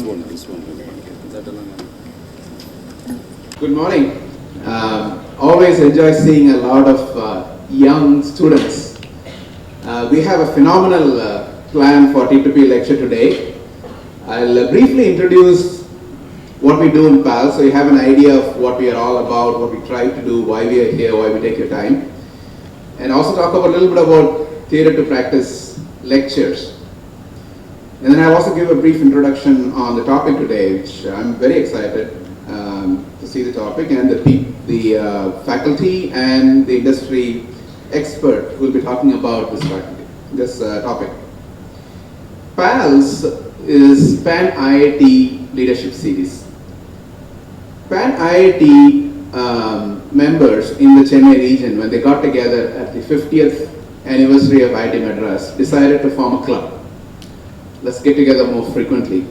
one. Good morning. Always enjoy seeing a lot of young students. We have a phenomenal plan for T2P lecture today. I'll briefly introduce what we do in PALS so you have an idea of what we are all about, what we try to do, why we are here, why we take your time. And also talk about a little bit about theory to practice lectures. And then I'll also give a brief introduction on the topic today, which I'm very excited to see the topic, and the faculty and the industry expert will be talking about this topic. PALS is Pan IIT Leadership Series. Pan IIT members in the Chennai region, when they got together at the 50th anniversary of IIT Madras, decided to form a club. Let's get together more frequently.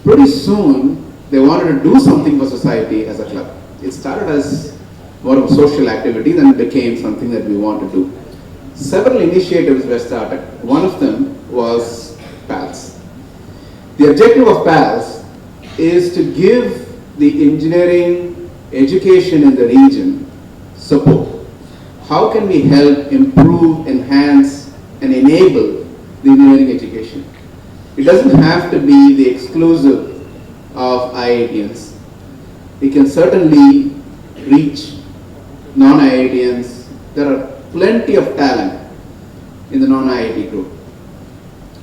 Pretty soon, they wanted to do something for society as a club. It started as more of a social activity, then it became something that we want to do. Several initiatives were started. One of them was PALS. The objective of PALS is to give the engineering education in the region support. How can we help improve, enhance, and enable the engineering education? It doesn't have to be the exclusive of IITians. We can certainly reach non-IITians. There are plenty of talent in the non-IIT group.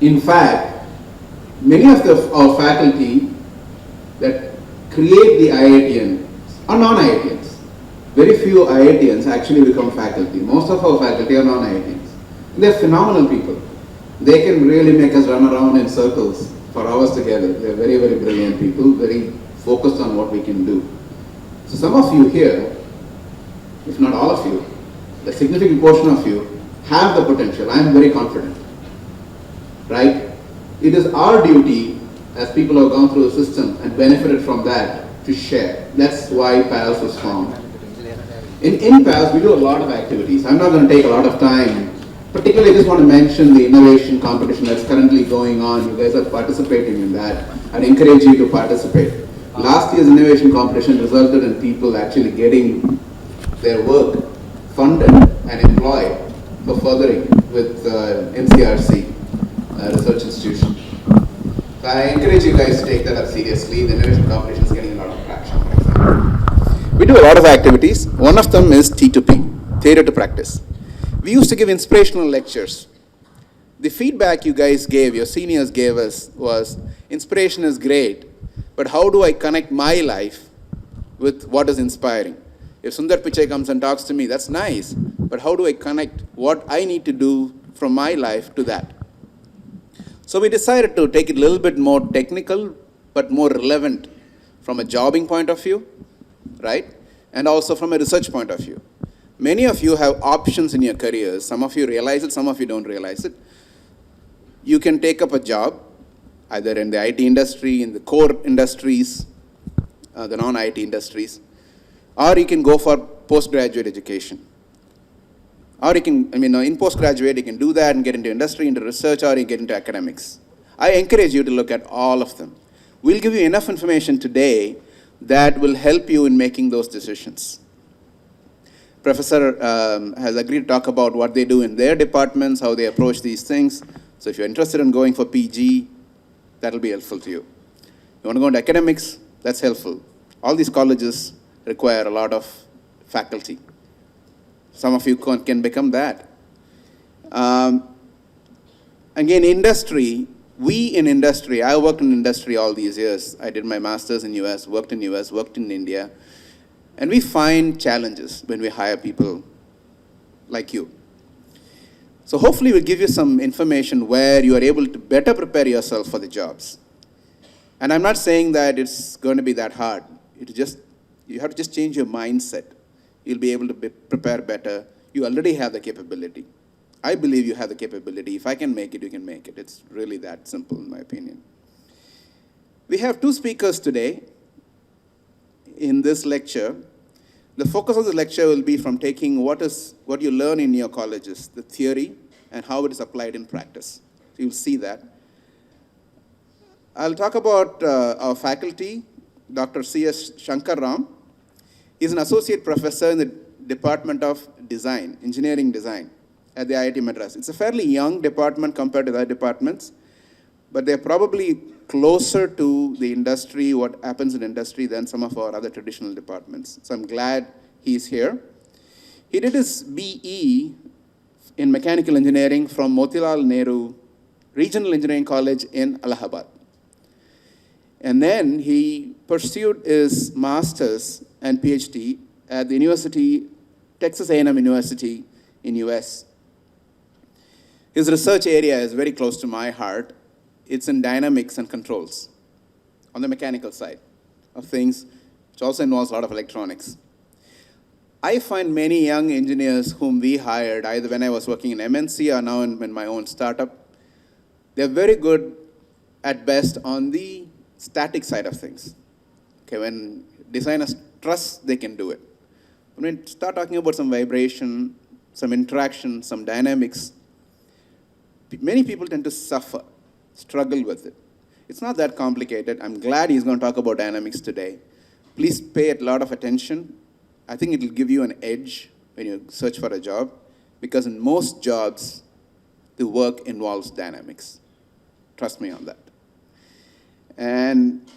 In fact, many of our faculty that create the IITians are non-IITians. Very few IITians actually become faculty. Most of our faculty are non-IITians. They're phenomenal people. They can really make us run around in circles for hours together. They're very, very brilliant people, very focused on what we can do. So some of you here, if not all of you, a significant portion of you have the potential. I am very confident, right? It is our duty as people who have gone through the system and benefited from that to share. That's why PALS was formed. In PALS, we do a lot of activities. I'm not going to take a lot of time. Particularly, I just want to mention the innovation competition that's currently going on. You guys are participating in that. I'd encourage you to participate. Last year's innovation competition resulted in people actually getting their work funded and employed for furthering with MCRC, research institution. So I encourage you guys to take that up seriously. The innovation competition is getting a lot of traction. We do a lot of activities. One of them is T2P, theory to practice. We used to give inspirational lectures. The feedback you guys gave, your seniors gave us, was inspiration is great, but how do I connect my life with what is inspiring? If Sundar Pichai comes and talks to me, that's nice, but how do I connect what I need to do from my life to that? So we decided to take it a little bit more technical, but more relevant from a jobbing point of view, right? And also from a research point of view. Many of you have options in your careers. Some of you realize it, some of you don't realize it. You can take up a job, either in the IT industry, in the core industries, the non-IT industries, or you can go for postgraduate education. Or you can, in postgraduate, you can do that and get into industry, into research, or you get into academics. I encourage you to look at all of them. We'll give you enough information today that will help you in making those decisions. Professor has agreed to talk about what they do in their departments, how they approach these things. So if you're interested in going for PG, that'll be helpful to you. You want to go into academics, that's helpful. All these colleges require a lot of faculty. Some of you can become that. Again, industry, I worked in industry all these years. I did my master's in US, worked in India. And we find challenges when we hire people like you. So hopefully we'll give you some information where you are able to better prepare yourself for the jobs. And I'm not saying that it's going to be that hard. You have to just change your mindset. You'll be able to prepare better. You already have the capability. I believe you have the capability. If I can make it, you can make it. It's really that simple, in my opinion. We have two speakers today in this lecture. The focus of the lecture will be from taking what you learn in your colleges, the theory, and how it is applied in practice. So you'll see that. I'll talk about our faculty, Dr.C. Shankar. He's an associate professor in the Department of Design, Engineering Design at the IIT Madras. It's a fairly young department compared to other departments, but they're probably closer to the industry, what happens in industry, than some of our other traditional departments. So I'm glad he's here. He did his BE in mechanical engineering from Motilal Nehru Regional Engineering College in Allahabad. And then he pursued his master's and PhD at the University, Texas A&M University in US. His research area is very close to my heart. It's in dynamics and controls on the mechanical side of things, which also involves a lot of electronics. I find many young engineers whom we hired, either when I was working in MNC or now in my own startup, they're very good at best on the static side of things. Okay, when designers trust, they can do it. When we start talking about some vibration, some interaction, some dynamics, many people tend to suffer, struggle with it. It's not that complicated. I'm glad he's going to talk about dynamics today. Please pay a lot of attention. I think it will give you an edge when you search for a job, because in most jobs, the work involves dynamics. Trust me on that. And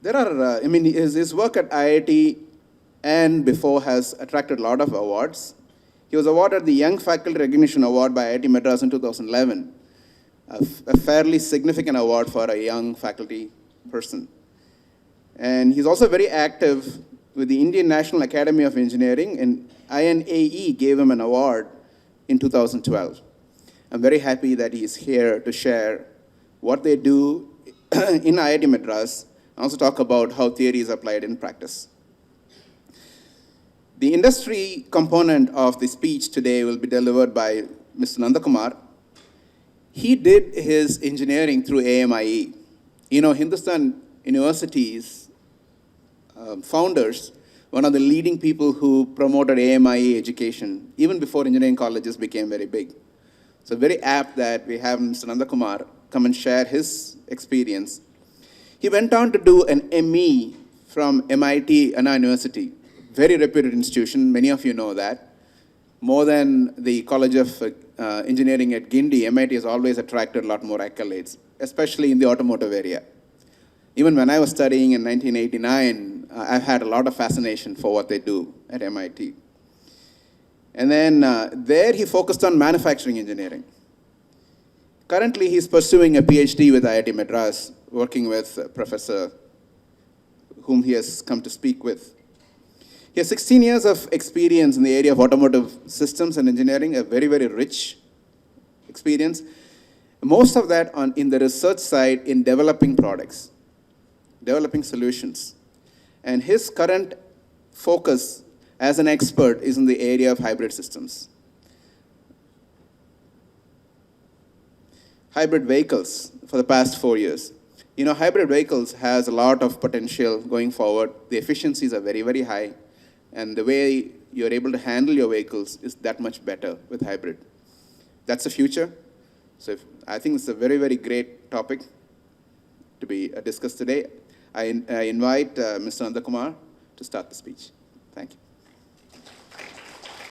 there are, his work at IIT and before has attracted a lot of awards. He was awarded the Young Faculty Recognition Award by IIT Madras in 2011, a fairly significant award for a young faculty person. And he's also very active with the Indian National Academy of Engineering, and INAE gave him an award in 2012. I'm very happy that he's here to share what they do in IIT Madras, and also talk about how theory is applied in practice. The industry component of the speech today will be delivered by Mr. Nandakumar. He did his engineering through AMIE. You know, Hindustan University's founders, one of the leading people who promoted AMIE education, even before engineering colleges became very big. So very apt that we have Mr. Nandakumar come and share his experience. He went on to do an ME from MIT Anna University, very reputed institution, many of you know that. More than the College of Engineering at Guindy, MIT has always attracted a lot more accolades, especially in the automotive area. Even when I was studying in 1989, I've had a lot of fascination for what they do at MIT. And then there he focused on manufacturing engineering. Currently, he's pursuing a PhD with IIT Madras, working with a professor whom he has come to speak with. He has 16 years of experience in the area of automotive systems and engineering, a very, very rich experience. Most of that in the research side in developing products, developing solutions. And his current focus as an expert is in the area of hybrid systems. Hybrid vehicles for the past 4 years. You know, hybrid vehicles has a lot of potential going forward. The efficiencies are very, very high. And the way you're able to handle your vehicles is that much better with hybrid. That's the future. So I think it's a very, very great topic to be discussed today. I invite Mr. Nandakumar to start the speech. Thank you.